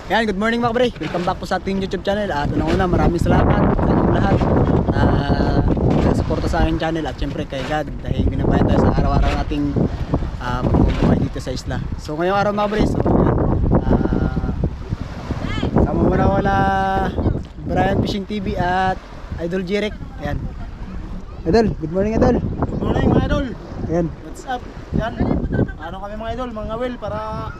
Yan, good morning mga kabre. Welcome back po sa ating YouTube channel. At unang-una, maraming salamat sa inyong lahat sa suporta sa aking channel. At syempre kay God dahil binabayan tayo sa araw-araw nating pamumuhay dito sa isla. So ngayong araw mga kabre, so sama mo na wala Brian Fishing TV at Idol Jeric. Yan. Idol, good morning Idol. Good morning mga idol. Yan. What's up? Yan. Ano kami mga idol, mga will para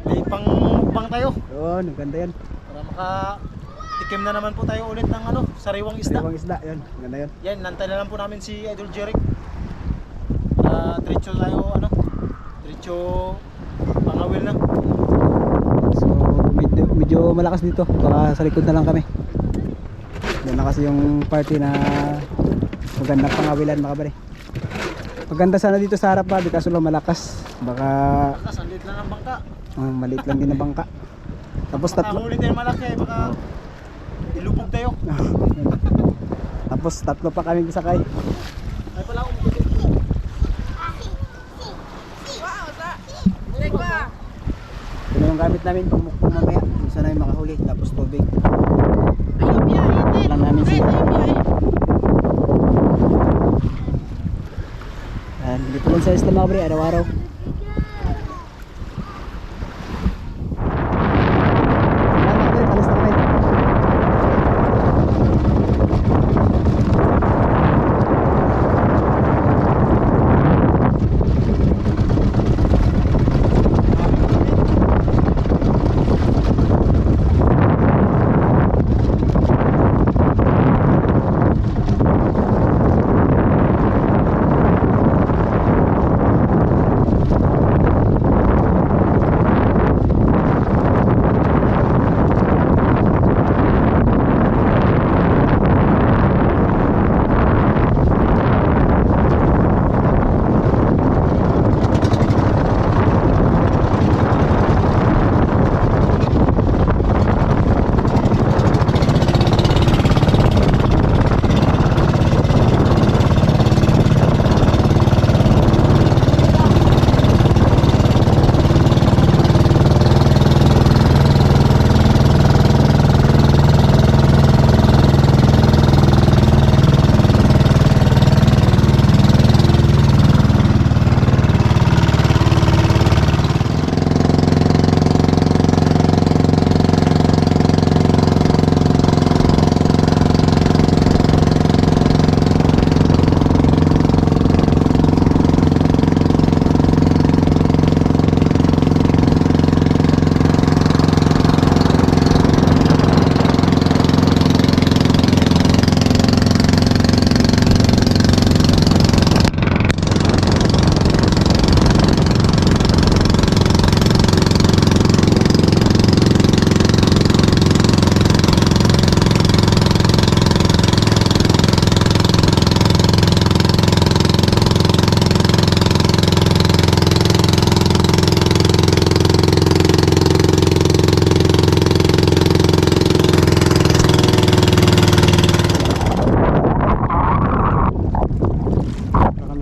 may pang tayo. Yun, ang ganda yan. Para makatikim na naman po tayo ulit ng sariwang isda. Sariwang isda, yun. Ang ganda yan. Yan, nantay na lang po namin si Idol Jeric. Diretso tayo, diretso pangawil na. So medyo malakas dito. Baka sa likod na lang kami. Yan na kasi yung party na magandang pangawilan mga kabare. Maganda sana dito sa harap pa, kaso lang malakas. Baka Sandit lang ang bangka. maliit lang din ang bangka. Tapos Baka tatlo. huli tayo malaki, baka ilubog tayo. Tapos tatlo pa kami sakay. Ay pala ako. Ito yung gamit namin pamukpong mamaya. Isa na yung makahuli. Tapos tubig. Lang namin siya. Dito lang sa isla mga kabare, araw-araw.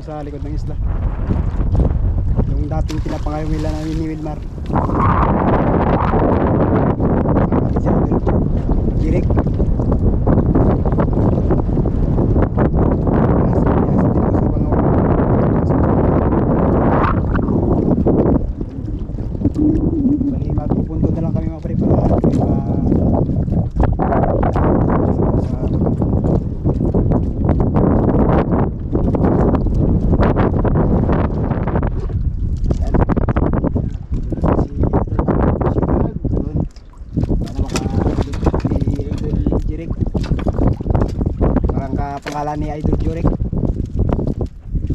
Sa likod ng isla yung dating pinapangayaw nila namin ni Wilmar. Kapatid si Idol Jeric. Bali magpupunto na lang kami mga pre para pangalan ni Idol Jeric.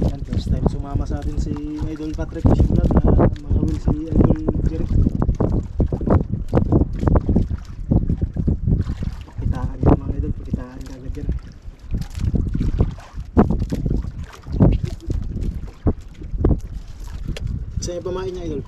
Yan, first time sumama sa atin si Idol Patrick Fishing Vlog na mangawil si Idol Jeric. Pakitaan yan mga idol, pakitaan kagad yan. Saan yung pamain niya idol?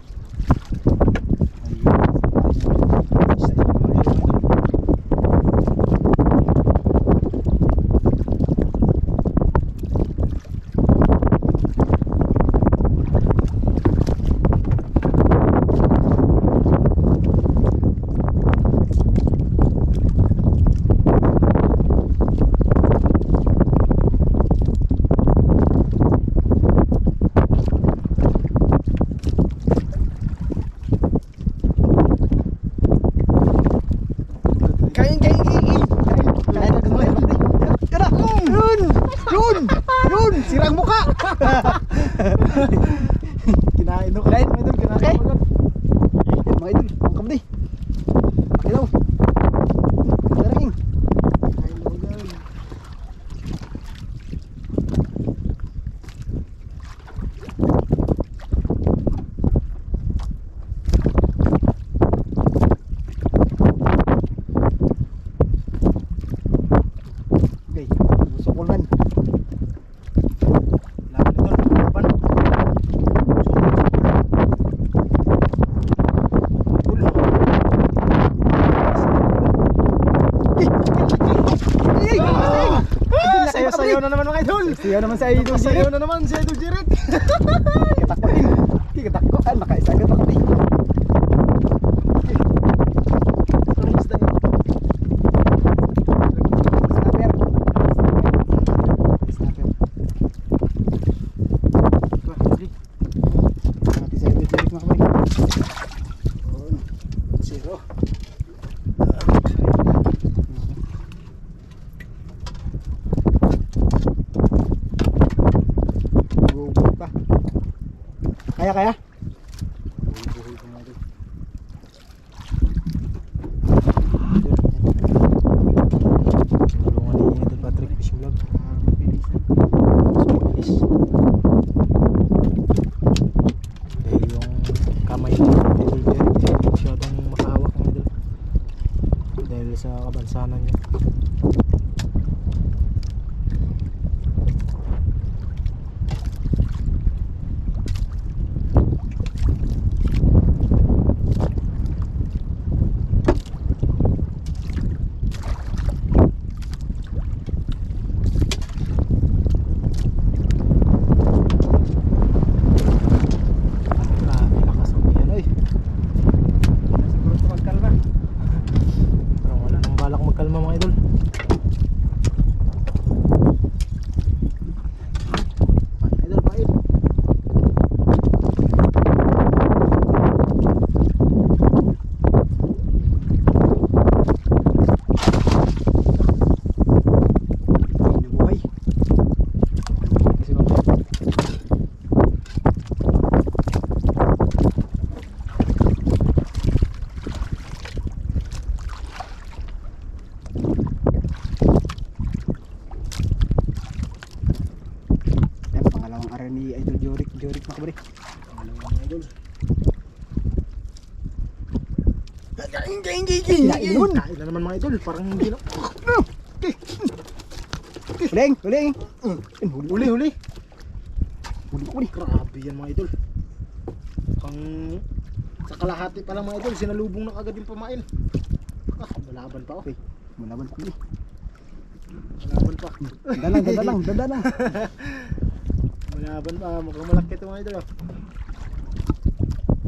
na naman mga idol. Siya naman sa idol Sayaw Jirik. na naman si Idol Jirik. Katakot din. Katakot. Nakaisagot ako din. Ang isda yun. Snapper. Snapper. Wah, hindi. Natin sa idol Jirik mga kabay. Zero. Gugup pa. Kaya? Buhay ko mga idol. Tulungan ni Idol Patrick Fishing Vlog. Mas mabilis. Dahil yung kamay ni Idol Jerry hindi masyadong makahawak ng idol. Dahil sa kabansanan niya. Grabe lakas ang yan oy. Siguro ito magkalma. Parang wala nang balak magkalma mga idol. Pain idol, pain. Buhay. Kasi mga yan, pangalawang araw ni Idol Jorik mga kabay. Pangalawa mga idol. Kinain nun. Kain na naman mga idol, parang hindi na. Huling. Huli. Huli ko ni. Grabe yan mga idol. Pang sa kalahati pa lang mga idol, sinalubong na kagad yung pamain. Malaban pa oh. Malaban ko ni. Malaban pa. Dada lang. Malaban pa, mukhang malaki ito mga idol oh.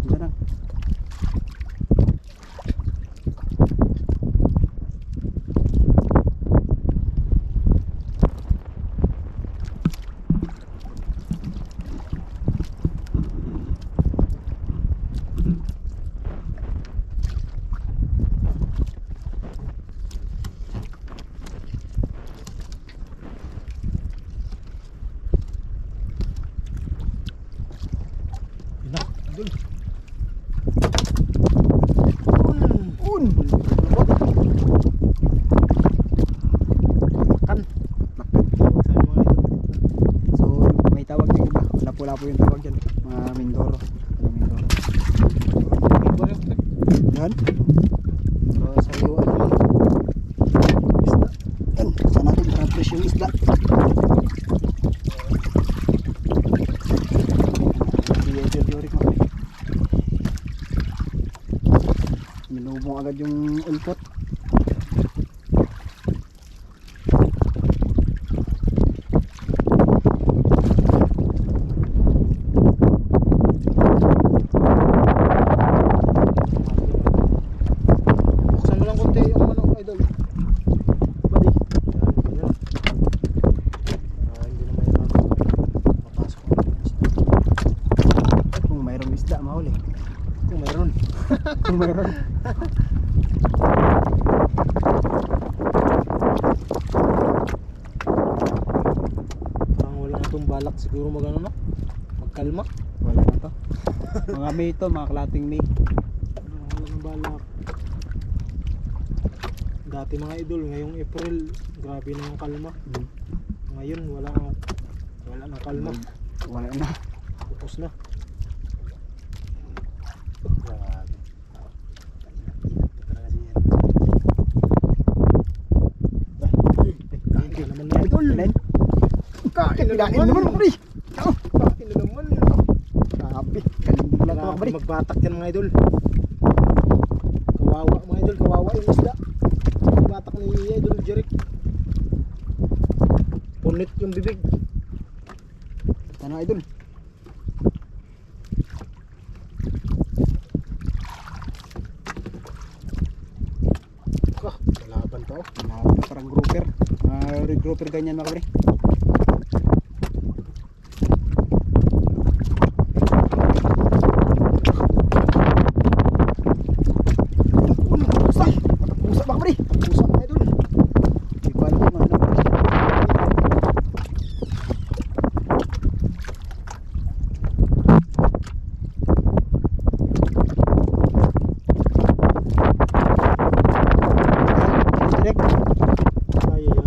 Dada lang. Yun na, idol. Un. Kan. Tawag sa'yo mga idol. So may tawag din iba. Lapu-lapu yung tawag dyan. Mga Mindoro. Yan. Sa iyo naman. Isda. Yan. Saan natin para fresh yung isda. Si Idol Jorik mga kabay. Minubong agad yung ulpot. Buksan mo lang konti yung ano, idol. Buddy. Yan. Hindi na mahirap. Mapasok ako ng isda. Kung mayroong isda, mahuli. Kung mayroon. Kung mayroon. Parang wala na itong balak siguro magano na. Magkalma. Wala na to. Mga May to, mga klating May. Wala nang balak. Dati mga idol, ngayong April, grabe na yung kalma. Ngayon, wala nang kalma. Wala na. Upos na. Grabe. Kain naman na idol. Kain. Kain na Kain naman, pre. Kain na naman. Grabe. Galing din pala ito, mga Grabe pre. magbatak yan mga idol. Kawawa mga idol, kawawa yung isda. Batak ni Idol Jeric. Punit yung bibig. Ano idol? Laban pa oh. Parang grouper. Mga red grouper ganyan mga kabre. Pusa mga kabre. Pusa mga idol. Hindi ko alam kung ano. Direct. Kaya yan.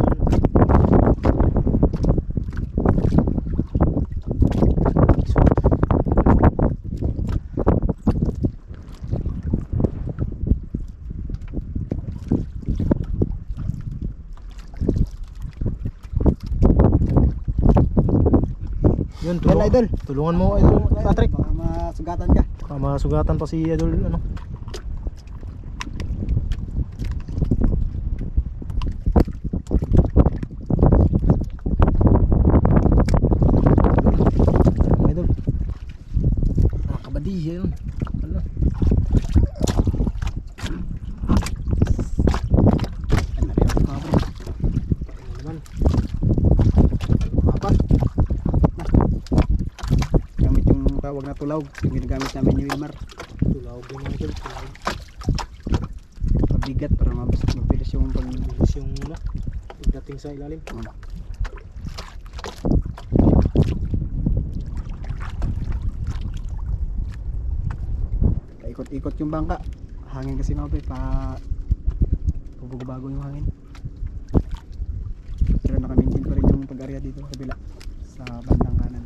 Yun, Yan idol. tulungan mo idol Patrick. Baka masugatan ka. Masugatan pa si idol ano. Idol. Kabadi yun. Ano? Ano rin mga kabre. Ano naman? Apat. Gamit yung tawag na tulaw. Yung ginagamit namin ni Wilmar. Tulawag yung mga idol. Tulawag. Pabigat para mabilis yung Bilis yung ano. Pagdating sa ilalim. Ikot-ikot yung bangka. Hangin kasi mga kabre. Bago yung hangin. Pero nakamintin pa rin yung pag-area dito sa kabila. Sa bandang kanan.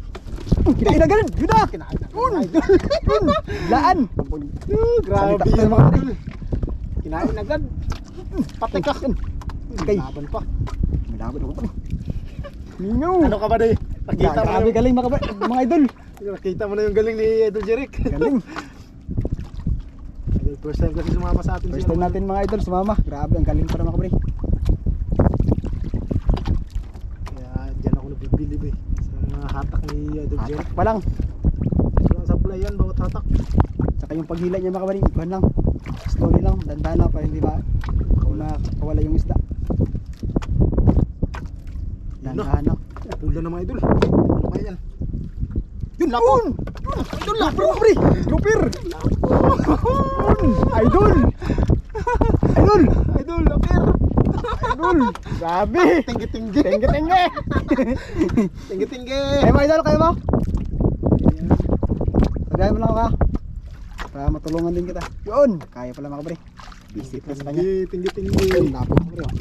Kinain na ganun! Yun na! Kinain na. Yun! Laan! Grabe Salita yun mga kabre. Kinain agad. Patay ka! Okay. Laban pa. May laban ako pa. Mingaw! Ano ka ba day? Nakita mo Grabe na galing mga idol. nakita mo na yung galing ni Idol Jeric. Galing. Idol, first time kasi sumama sa atin. First time natin mga idol sumama. Grabe ang galing para mga kabre. Kaya dyan ako nabibilib eh. Sa mga hatak ni Idol Jeric. Hatak pa lang. Walang supply yan, bawat hatak. Saka yung paghila niya mga kabre. Ikuhan lang. Story lang. Dandan lang para hindi ba makawala yung isda. Dandan lang. Pula na mga idol. Ano kaya yan? Yun, lapon! Idol lang! Pre! Gupir! Idol! Idol! Idol, lapir! Idol! Grabe! Tinggi-tinggi! Tengge-tengge! Tinggi-tinggi! Kaya mo idol, kaya mo? Tagay mo lang ako ka. Para matulungan din kita. Yun! Kaya pala mga kabre. Visit na sa kanya. Tinggi-tinggi! Yun, lapon mo rin.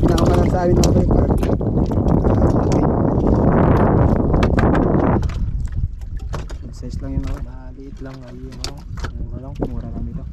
Pinakamalan sa amin mga kabre. Para malaki. Good size lang yun mga kabre. Maliit lang ay ano, mura lang. Mura lang dito.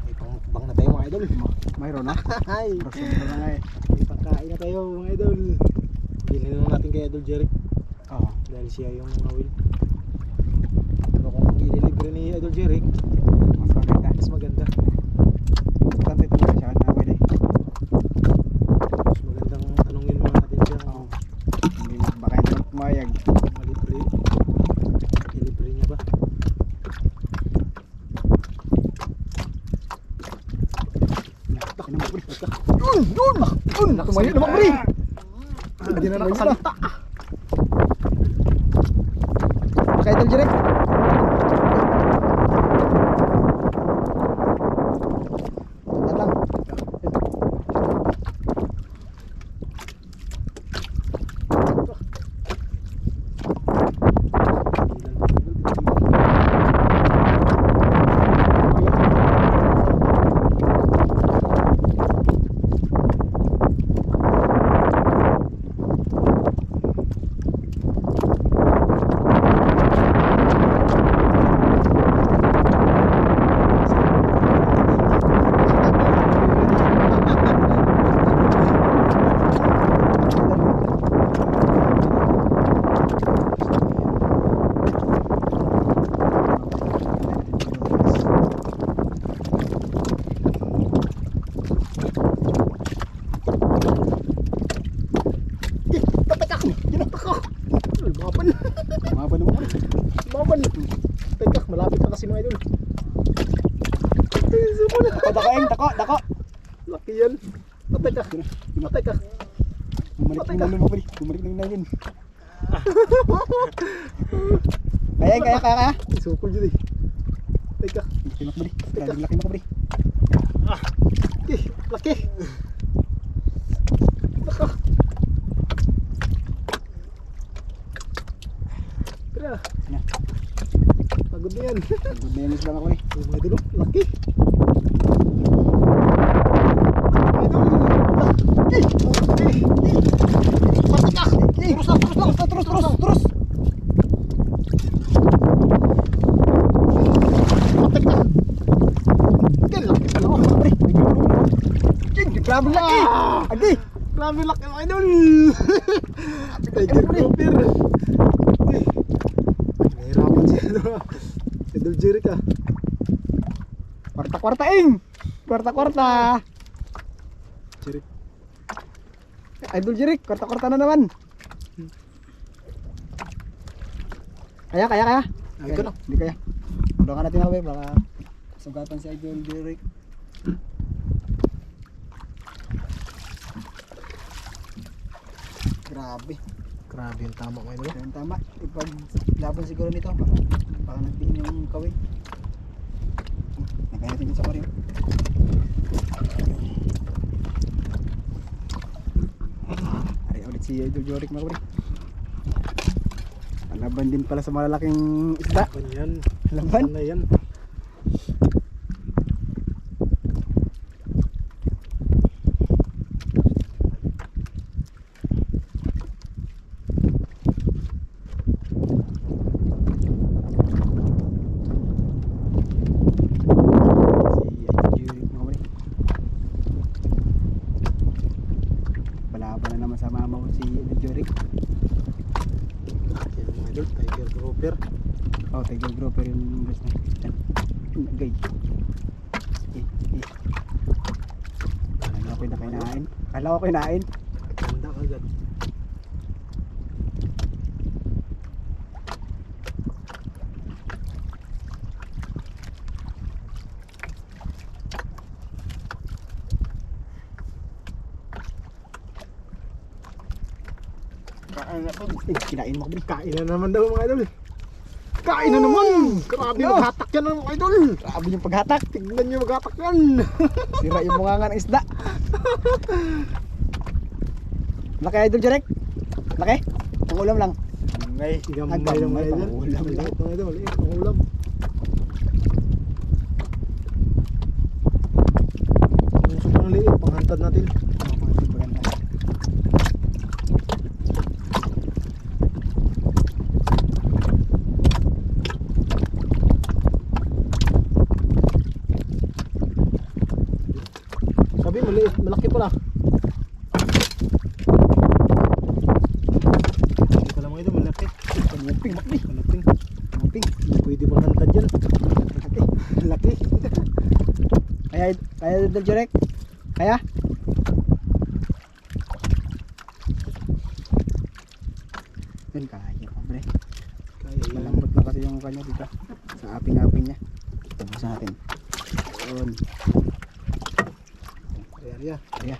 May pangmukbang na tayo mga idol. Mayroon na. Ay! Rason na nga eh. May pagkain na tayo mga idol. Bilhin na natin kay Idol Jeric. Oo. Dahil siya yung nawil. Pero kung i-deliver ni Idol Jeric, Mas maganda. mas maganda. Importante ito na siya na pwede. Mas magandang tanungin mo natin siya Oo. Hindi baka hindi na pumayag. malibre. Delivery niya ba? Ano mo pre? Yun! Yun! Yun! Tumayo naman pre! Hindi na nakasalita. Kaya idol direct. Tandaan lang. Dako, dako. Laki yan. Patay ka. Patay ka. Bumalik ng nalun, mabali. Bumalik ng nalun. Kaya. Isukol dyan eh. Patay ka. Laki makabali. Grabing laki makabali. Laki. Laki. Laka. Kaya. Pagod na yan. Good na yan isla makabali. Oh, mga idol, laki. Terus. Grabe laki. Agi. Grabe laki mga idol. Tiger grouper. Nahirapan siya. Idol Jerry ka. Kwarta-kwarta ing. Kwarta-kwarta. Jerry. Idol Jirik, kwarta-kwarta na naman. Kaya. Ay, ikaw na. Hindi kaya. Tulungan natin ako baka sugatan si Idol Jirik. Grabe. Grabe yung tama mga idol. Yan tama. Ipaglaban siguro nito. Baka nagdiin yung kawin. Nagaya natin sa kawin. Ari ulit si Idol Jorik mga kawin. Laban din pala sa malalaking isda. Laban yan. Laban? Sana yan. Balaban na naman sa mama ko si Idol Jorik. Yan mga idol, tiger grouper. Oh, Tiger Grouper yung guys na. Gay. Kala ko na kinain. Kala ko kinain. Ganda agad. Kinain mo kabili. Kain na naman daw mga idol. Kain na naman! Grabe No. maghatak yan mga idol. Grabe yung paghatak. Tignan nyo maghatak yan. Sira yung bunga ng isda. Laki Idol Jarek. Laki. Pangulam lang. Ngay, gamay Gamay, lang mga idol. pangulam lang. Maliit mga idol, maliit pangulam. Yung sobrang liit, panghantad natin. Sabi maliit, malaki pala. Hindi pala mga idol, malaki. Panguping makli. Malaping. Panguping. Pwede panghantad yan. Laki. Laki. Kaya Idol Jarek. Kaya. Yun kaya pobre. Kaya yan. Malambot na kasi yung kanya dito. Sa aping-aping niya. Tabusan natin. Yun. Kaya. Kaya.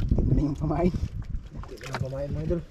Hindi mo na yung pamain. Hindi ko na kumain mga idol.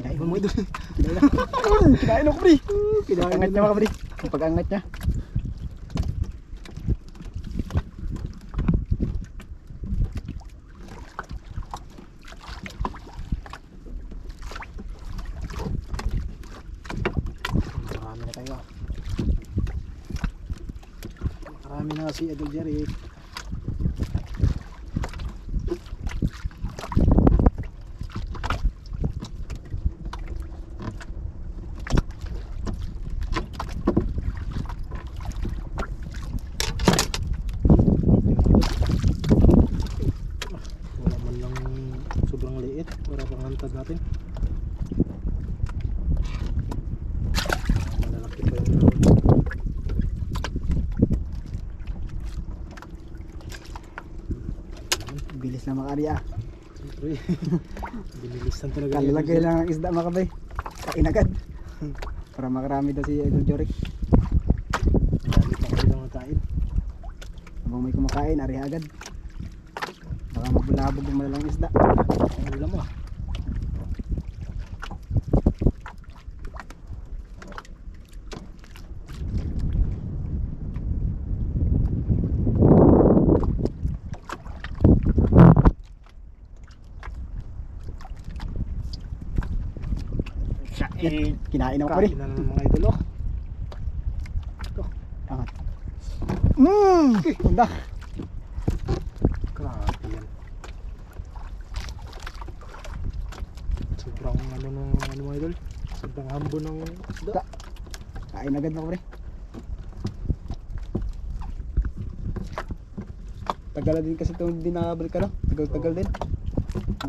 Kinain mo idol. Kinain ako pre. Pag-angat niya mga pre. Pag-angat niya. Marami na tayo. Marami na si Idol Jerry. Wala man lang sobrang liit para pangantad natin. Malalaki pa yung naroon. Bilis na makari ah. Siyempre, binilisan talaga. Kalalagay lang ang isda mga kabay. Kain agad. Para makarami daw si Idol Jorik. Marami pa kayo lang kain. Habang may kumakain, ari agad. Baka mabulabog yung malalang isda. Ang ulam ah. Kinain ako rin. Kain na ng mga idol oh. Angat. Tunda. Grabe yan. Sobrang ano mga idol. Sobrang hambo ng isda. Kain agad ako rin. Tagal na din kasi ito hindi nakabalik ka no? Tagal-tagal din.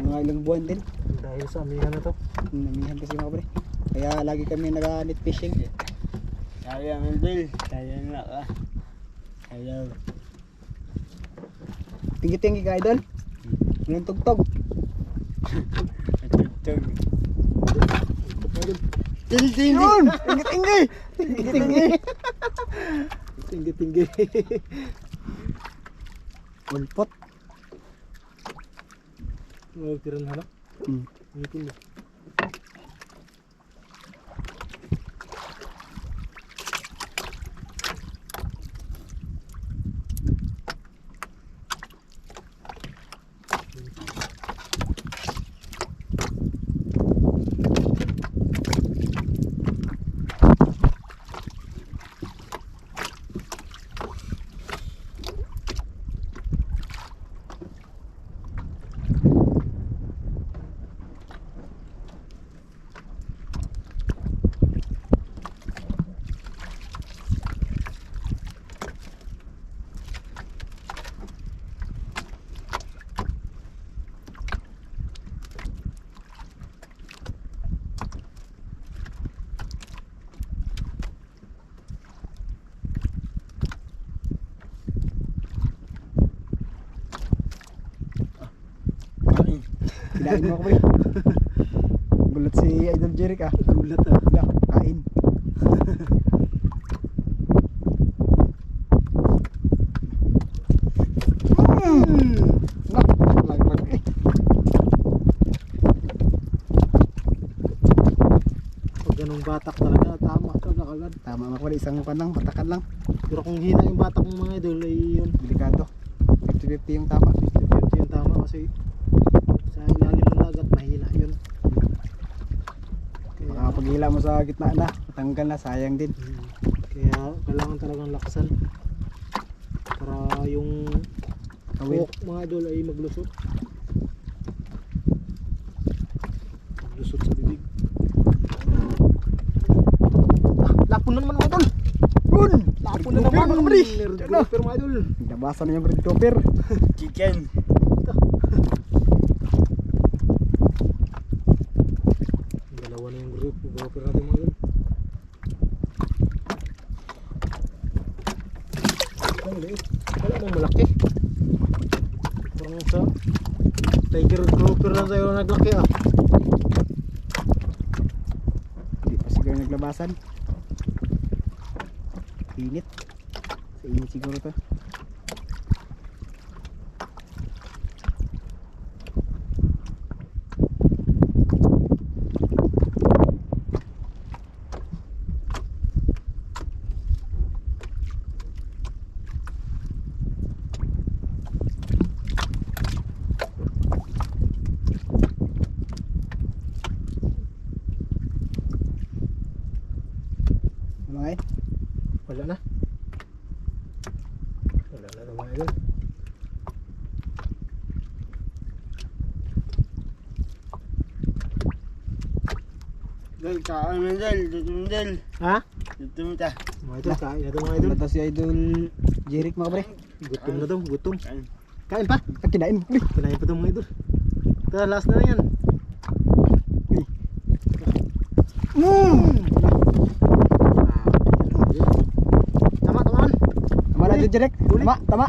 Mga ilang buwan din. Dahil sa amihan na to. Namihan kasi mga pre. Kaya lagi kami nag-net fishing. Kaya Mendel, kaya na ka. Hello. Tinggi-tinggi ka idol. Walang tugtog. Tutug. Tinggi-tinggi! Yun! Tinggi-tinggi! Tinggi-tinggi! Tinggi-tinggi. Ulpot. Huwag tiran hanap. Tinggi-tinggi. Kinain mo ako pre. Gulat si Idol Jeric ah. Gulat ah. Wala, kain. Nak, laglag eh. Pag ganung batak talaga, tama talaga kagad. Tama mga pre, isang panang patakan lang. Pero kung hina yung batak ng mga idol ay yun. Delikado. 50-50 yung tama. 50-50 yung tama kasi sa ilalim ng dagat mahina yun. Baka paghila mo sa gitna na, matanggal na, sayang din. Kaya kailangan talagang laksan para yung Kawil. hook mga idol ay maglusot. Maglusot sa bibig. Lapon na naman mga idol. Yun! Lapon na naman mga pre. Red grouper mga idol. Naglabasan na yung red grouper. Chicken. Dalawa na yung grouper natin mga idol. Ang liit. Wala mong malaki. Parang sa tiger grouper na tayo naglaki ah. Hindi pa siguro naglabasan. Init. Sa init siguro to. Ano nga eh? Wala na. idol. Dil, kain mo Dil. Dito mo Dil. Ha? Dito mo ta. Mga idol, kain na daw mga idol. Ito si Idol Jeric mga kabre. Gutom na daw, gutom. Kain. Kain pa. Kinain mo. Uy. Kinain pa daw mga idol. Tara, last na yan. Tama, tama. Tama na Idol Jeric. Tama, tama.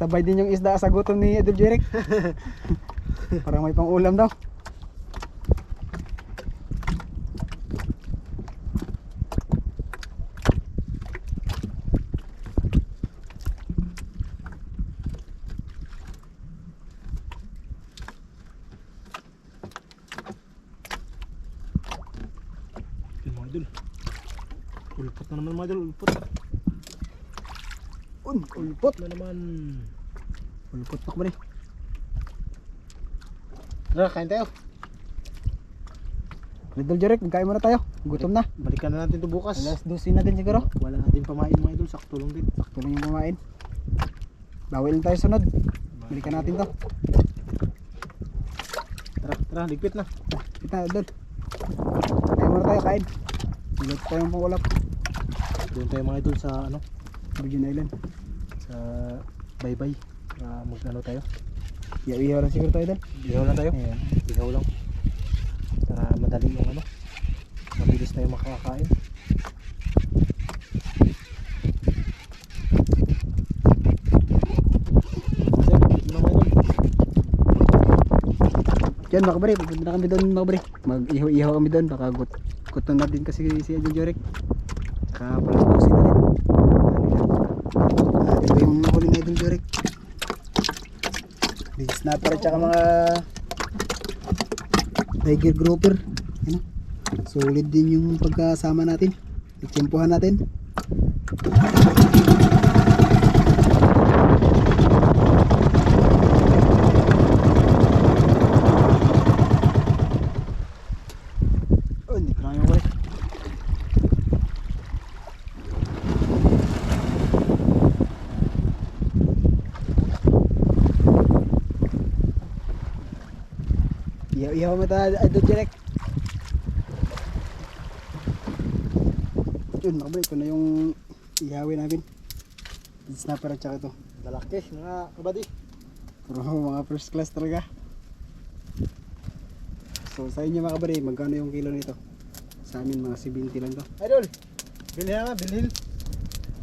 Sabay din yung isda sa gutom ni Idol Jeric. Parang may pang ulam daw. Yun mga idol. Ulpot na naman mga idol, ulpot. Ulpot. Na naman. Ulpot pa kabre. Tara, kain tayo. Idol Jeric, magkain muna tayo. Gutom na. Balikan na natin ito bukas. Alas 12 na din siguro. Wala natin pamain mga idol, sakto lang din. Sakto lang yung kumain. Bawal lang tayo sunod. Balikan natin to. Tara, tara, ligpit na. Kita doon. Kain muna tayo, kain. Sigat tayong pangulap. Doon tayo mga idol sa ano, Virgin Island. sa bye-bye. Mag ano tayo. Iyaw lang siguro tayo doon. Ihaw lang tayo. Ayan. Ihaw lang. Para madali yung ano. Mabilis tayo makakain. Yan mga kabre, pupunta na kami doon mga kabre. Mag-ihaw-ihaw kami doon. Baka gutom na din kasi si Idol Jeric. Saka palas 12 na din. Ito yung nahuli na Idol Jeric. Big snapper at saka mga tiger grouper. Yan, solid din yung pagkasama natin. Itsimpuhan natin. Oh, hindi ko na yung wala. Ihaw mo tayo Idol Jeric. Yun, nakabalik ko na yung ihawin namin. Snapper at saka ito. Lalaki mga kabady. Pero mga first class talaga. So sa inyo mga kabari, magkano yung kilo nito? Sa amin mga 70 lang to. Idol, bilhin na nga, bilhin.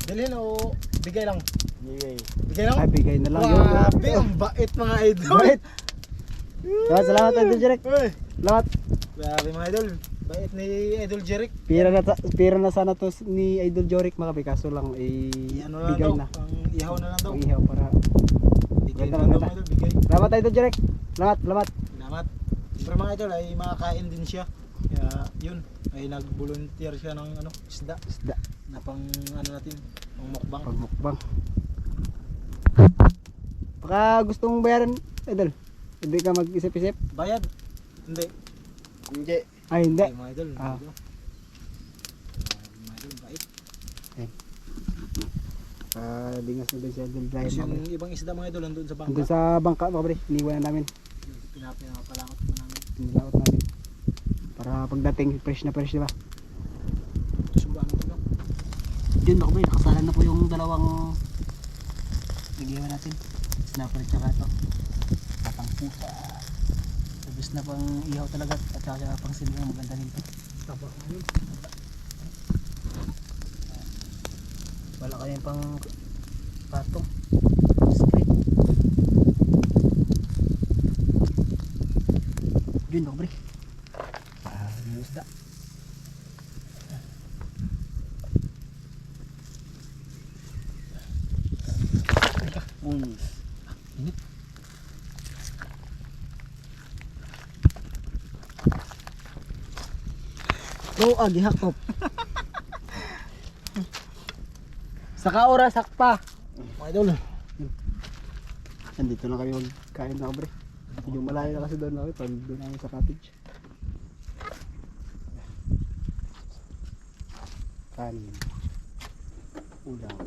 Bilhin o bigay lang? Bigay. Bigay lang? Ay, bigay na lang yun. Grabe, ang bait mga idol. Bait! Salamat Idol Jeric. Uy, Salamat. grabe mga idol. Bait ni Idol Jeric. Pira na sana to ni Idol Jeric mga kabi, kaso lang Ano na lang bigay daw, na. ang ihaw na lang daw. Ang ihaw para. Bigay Ganda, na lang daw ganda. mga idol, bigay. Salamat Idol Jeric. Salamat, salamat. Salamat. Siyempre mga idol ay makakain din siya. Kaya yun, ay nag-volunteer siya ng ano, isda. Isda, Na pang ano natin, pang mukbang. pagmukbang. Baka gustong bayaran, Idol. Hindi ka mag-isip-isip? Bayad? Hindi. Hindi. Ay, hindi. Ay, mga idol. Ah. Mga idol, bait. Dingas na din si Idol Brian. Kasi mga yung kabre. ibang isda mga idol nandun sa bangka. Andun sa bangka mga kabre, iniwan na namin. Pinapalakot mo namin. Nilaot namin. Para pagdating, fresh na fresh, diba? Sumbaan mo lang. Yun mga kabre, nakasalan na po yung dalawang nagiwan natin. Snapper tsaka ito. Patang pusa. Sabis na pang ihaw talaga at saka pang sinigang maganda nito. Tapa ngayon. Wala kayong pang patong. Straight. Yun mga kabre. Yung isda. Oo, gihakop. Saka oras, sakpa. Mga idol. Nandito na kami magkain na kabre. Medyo malayo na kasi doon na kami. Pag doon namin sa cottage. kanin, ulam.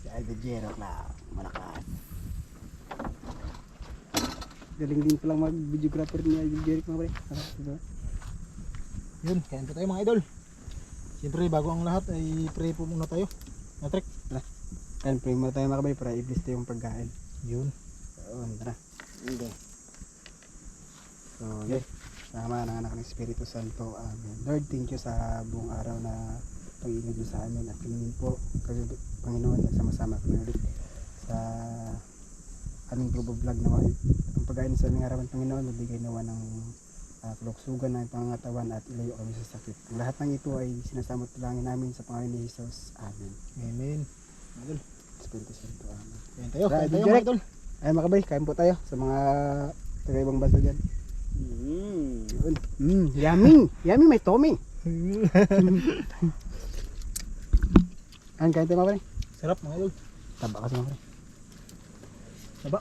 Si Aldo Jero lang, malakas. Galing din palang mag-videographer ni Aldo Jero mga pre. Diba? Yun, kain po tayo mga idol. Siyempre bago ang lahat ay pray po muna tayo. Matrek. Kain pray muna tayo mga kabay para i-bless tayo yung pagkain. Yun. So, tara. Hindi. So, yun. Sama ng anak ng Espiritu Santo. Amen. Lord, thank you sa buong araw na pag-iingat mo sa amin at piningin po kayo, Panginoon, na sama-sama kami ulit sa aming global vlog na ang pagkain sa aming harapan, Panginoon, magbigay nawa ng kaluksugan ng pangangatawan at ilayo kami sa sakit. Ang lahat ng ito ay sinasamot lang namin sa Panginoon ni Jesus. Amen. Amen. Idol. Espiritu Santo. Amen. Kain tayo, Tara, kain tayo direct. mga idol. Ay mga kabay, kain po tayo sa mga taga-ibang bansa dyan. Yummy! Yummy, may Tommy! Kain tayo mga kabay. Sarap mga idol. Taba kasi mga kabay. Taba.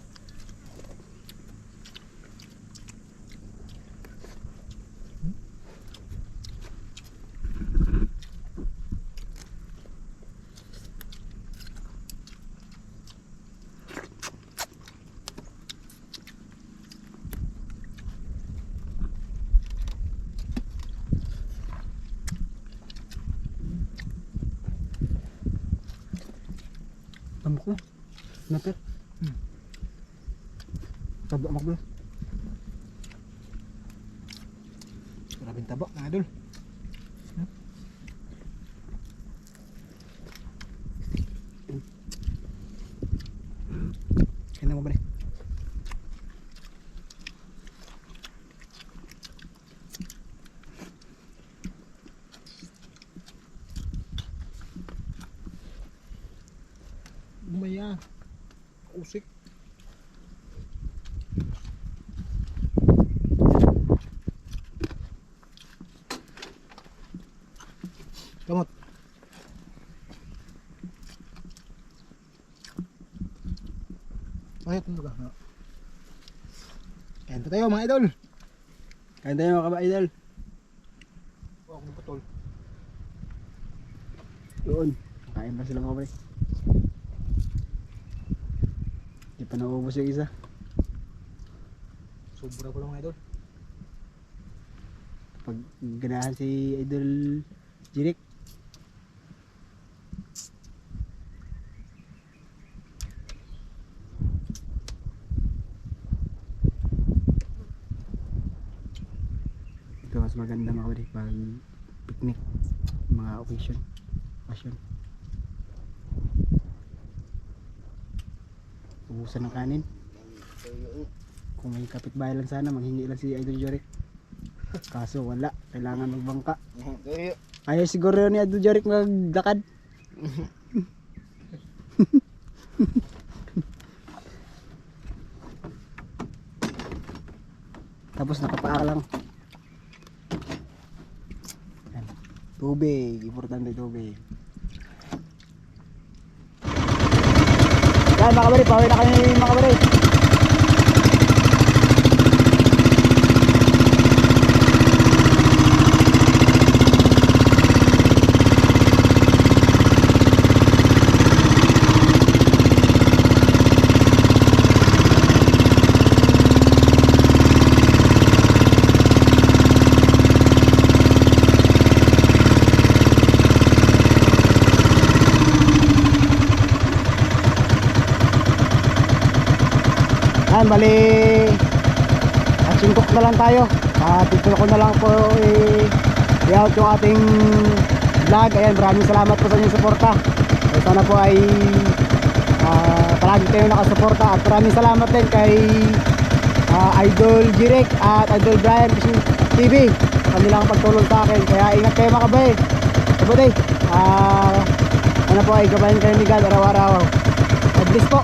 Tambok na. Napit. Taba mga kabay. Maraming taba mga idol. Kain na mga kabay. Bumaya. Usik. Kamot. Ayot mo ba? Kain po tayo mga idol. Kain tayo mga kabay-idol. Huwag akong putol. Doon. Kain pa sila mga kabay. Di pa nauubos yung isa. Sobra ko lang mga idol. Pag ganahan si Idol Jirik. Ito mas maganda mga kabay pag picnic, mga occasion, passion. Ubusan ng kanin. Kung may kapitbahay lang sana, manghingi lang si Idol Jorik. Kaso wala, kailangan magbangka. Ayaw siguro ni Idol Jorik maglakad. Tapos nakapaa lang. Yan. Tubig, importante tubig. Yan mga kabari, pawin na kayo mga kabari. Yan, bali action cook na lang tayo. Dito ko na lang po i-out yung ating vlog. Ayan, maraming salamat po sa inyong suporta. Sana po ay palagi kayo nakasuporta. At maraming salamat din kay Idol Jirek at Idol Brian Fishing TV. Kanilang pagtulong sa akin. Kaya ingat kayo mga kabay. Kabay, sana po ay gabayan kayo ni God araw-araw. God bless po.